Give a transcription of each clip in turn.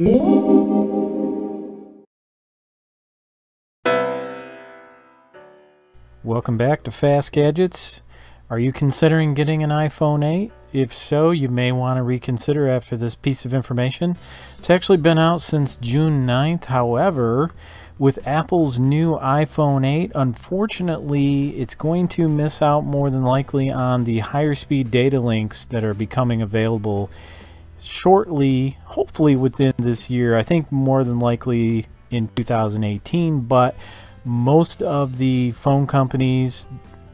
Welcome back to Fast Gadgets. Are you considering getting an iPhone 8? If so, you may want to reconsider after this piece of information. It's actually been out since June 9th. However, with Apple's new iPhone 8, unfortunately, it's going to miss out more than likely on the higher speed data links that are becoming available shortly, hopefully within this year. I think more than likely in 2018, but most of the phone companies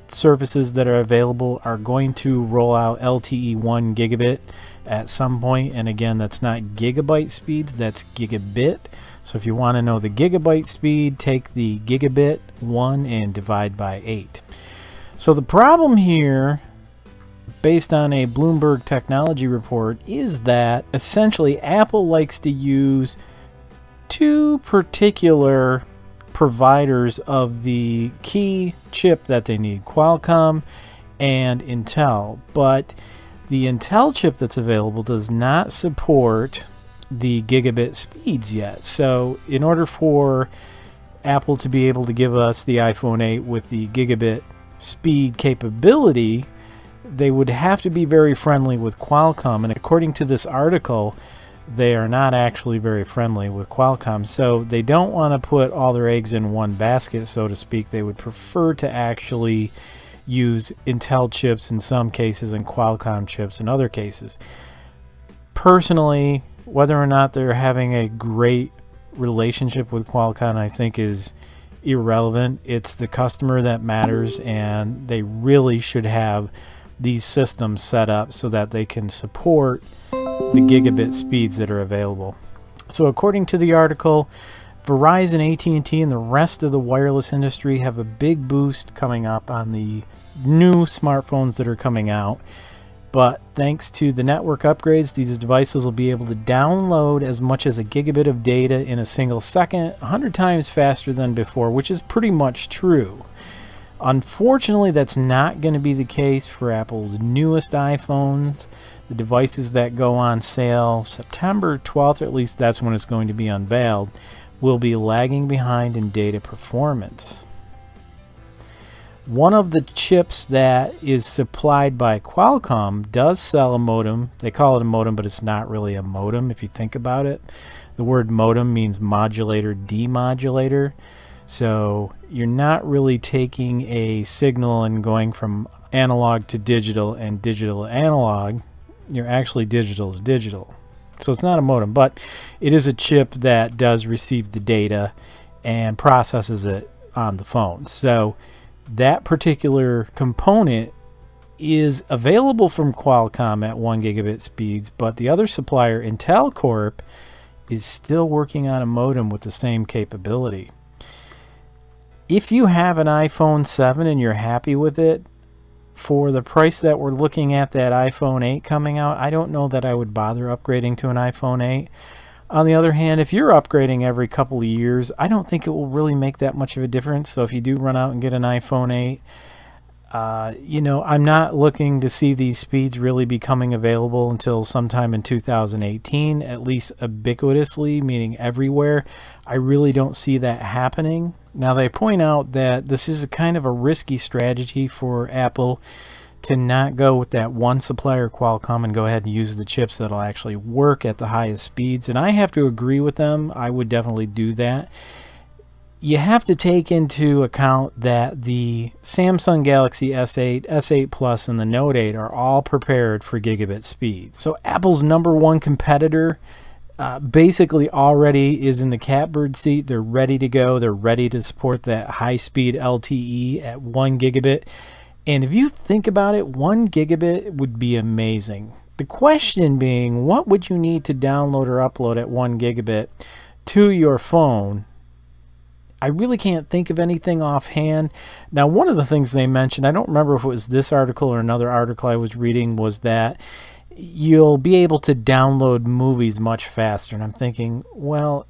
services that are available are going to roll out LTE 1 gigabit at some point, and again, that's not gigabyte speeds, that's gigabit. So if you want to know the gigabyte speed, take the gigabit 1 and divide by 8. So the problem here, based on a Bloomberg technology report, is that essentially Apple likes to use two particular providers of the key chip that they need, Qualcomm and Intel, but the Intel chip that's available does not support the gigabit speeds yet. So in order for Apple to be able to give us the iPhone 8 with the gigabit speed capability, they would have to be very friendly with Qualcomm, and according to this article, they are not actually very friendly with Qualcomm. So they don't want to put all their eggs in one basket, so to speak. They would prefer to actually use Intel chips in some cases and Qualcomm chips in other cases. Personally, whether or not they're having a great relationship with Qualcomm, I think is irrelevant. It's the customer that matters, and they really should have these systems set up so that they can support the gigabit speeds that are available. So according to the article, Verizon, AT&T, and the rest of the wireless industry have a big boost coming up on the new smartphones that are coming out. But thanks to the network upgrades, these devices will be able to download as much as a gigabit of data in a single second, 100 times faster than before, which is pretty much true. Unfortunately, that's not going to be the case for Apple's newest iPhones. The devices that go on sale September 12th, or at least that's when it's going to be unveiled, will be lagging behind in data performance. One of the chips that is supplied by Qualcomm does sell a modem. They call it a modem, but it's not really a modem if you think about it. The word modem means modulator, demodulator. So you're not really taking a signal and going from analog to digital and digital to analog. You're actually digital to digital. So it's not a modem, but it is a chip that does receive the data and processes it on the phone. So that particular component is available from Qualcomm at 1 gigabit speeds, but the other supplier, Intel Corp, is still working on a modem with the same capability. If you have an iPhone 7 and you're happy with it, for the price that we're looking at that iPhone 8 coming out, I don't know that I would bother upgrading to an iPhone 8. On the other hand, if you're upgrading every couple of years, I don't think it will really make that much of a difference. So if you do run out and get an iPhone 8, you know, I'm not looking to see these speeds really becoming available until sometime in 2018, at least ubiquitously, meaning everywhere. I really don't see that happening. Now, they point out that this is a kind of a risky strategy for Apple to not go with that one supplier, Qualcomm, and go ahead and use the chips that'll actually work at the highest speeds. And I have to agree with them. I would definitely do that. You have to take into account that the Samsung Galaxy S8, S8 Plus, and the Note 8 are all prepared for gigabit speed. So Apple's #1 competitor basically already is in the catbird seat. They're ready to go. They're ready to support that high-speed LTE at 1 gigabit. And if you think about it, 1 gigabit would be amazing. The question being, what would you need to download or upload at 1 gigabit to your phone? I really can't think of anything offhand. Now, one of the things they mentioned, I don't remember if it was this article or another article I was reading, was that you'll be able to download movies much faster. And I'm thinking, well,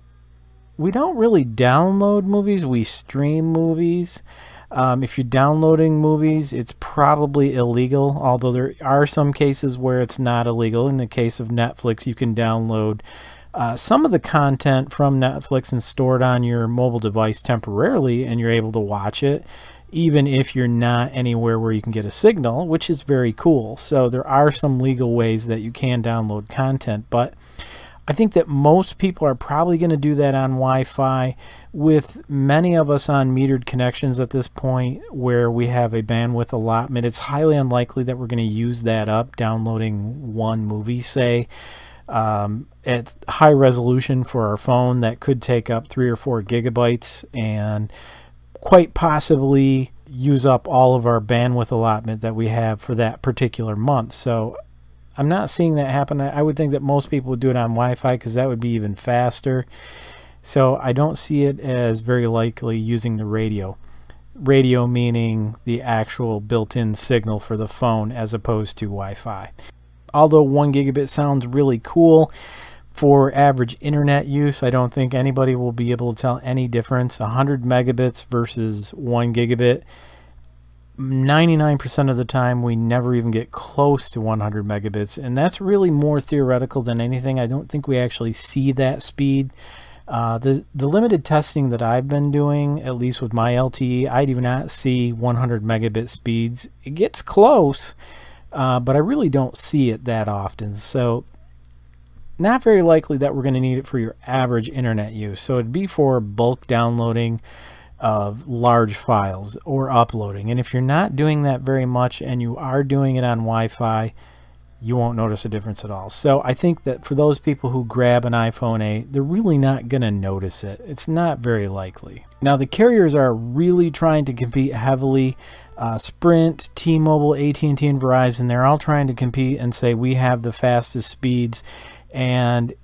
we don't really download movies, we stream movies. If you're downloading movies, it's probably illegal, although there are some cases where it's not illegal. In the case of Netflix, you can download some of the content from Netflix is stored on your mobile device temporarily, and you're able to watch it even if you're not anywhere where you can get a signal, which is very cool. So there are some legal ways that you can download content, but I think that most people are probably going to do that on Wi-Fi, with many of us on metered connections at this point where we have a bandwidth allotment. It's highly unlikely that we're going to use that up downloading one movie, say, at high resolution for our phone that could take up 3 or 4 gigabytes and quite possibly use up all of our bandwidth allotment that we have for that particular month. So I'm not seeing that happen. I would think that most people would do it on Wi-Fi because that would be even faster. So I don't see it as very likely using the radio. Radio meaning the actual built-in signal for the phone as opposed to Wi-Fi. Although 1 gigabit sounds really cool, for average internet use, I don't think anybody will be able to tell any difference. 100 megabits versus 1 gigabit. 99% of the time we never even get close to 100 megabits, and that's really more theoretical than anything. I don't think we actually see that speed. The limited testing that I've been doing, at least with my LTE, I do not see 100 megabit speeds. It gets close, but I really don't see it that often. So not very likely that we're going to need it for your average internet use. So it'd be for bulk downloading of large files or uploading. And if you're not doing that very much and you are doing it on Wi-Fi, you won't notice a difference at all. So I think that for those people who grab an iPhone 8, they're really not going to notice it. It's not very likely. Now the carriers are really trying to compete heavily. Sprint, T-Mobile, AT&T, and Verizon, they're all trying to compete and say we have the fastest speeds. And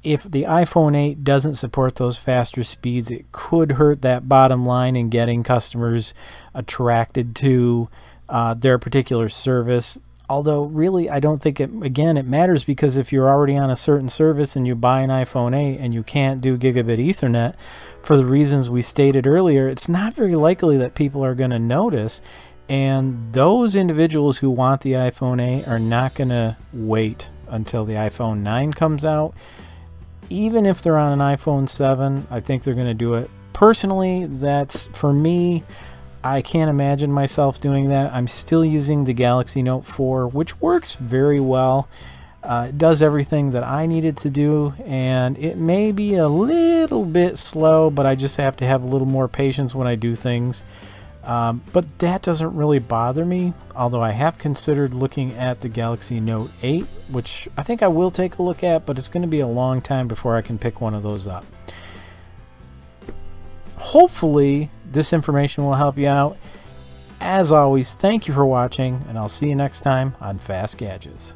if the iPhone 8 doesn't support those faster speeds, it could hurt that bottom line in getting customers attracted to their particular service. Although really I don't think it matters, because if you're already on a certain service and you buy an iPhone 8 and you can't do gigabit Ethernet for the reasons we stated earlier, it's not very likely that people are going to notice. And those individuals who want the iPhone 8 are not going to wait until the iPhone 9 comes out. Even if they're on an iPhone 7, I think they're going to do it. Personally, that's for me. I can't imagine myself doing that. I'm still using the Galaxy Note 4, which works very well. It does everything that I need it to do, and it may be a little bit slow, but I just have to have a little more patience when I do things. But that doesn't really bother me, although I have considered looking at the Galaxy Note 8, which I think I will take a look at, but it's going to be a long time before I can pick one of those up. Hopefully this information will help you out. As always, thank you for watching, and I'll see you next time on Fast Gadgets.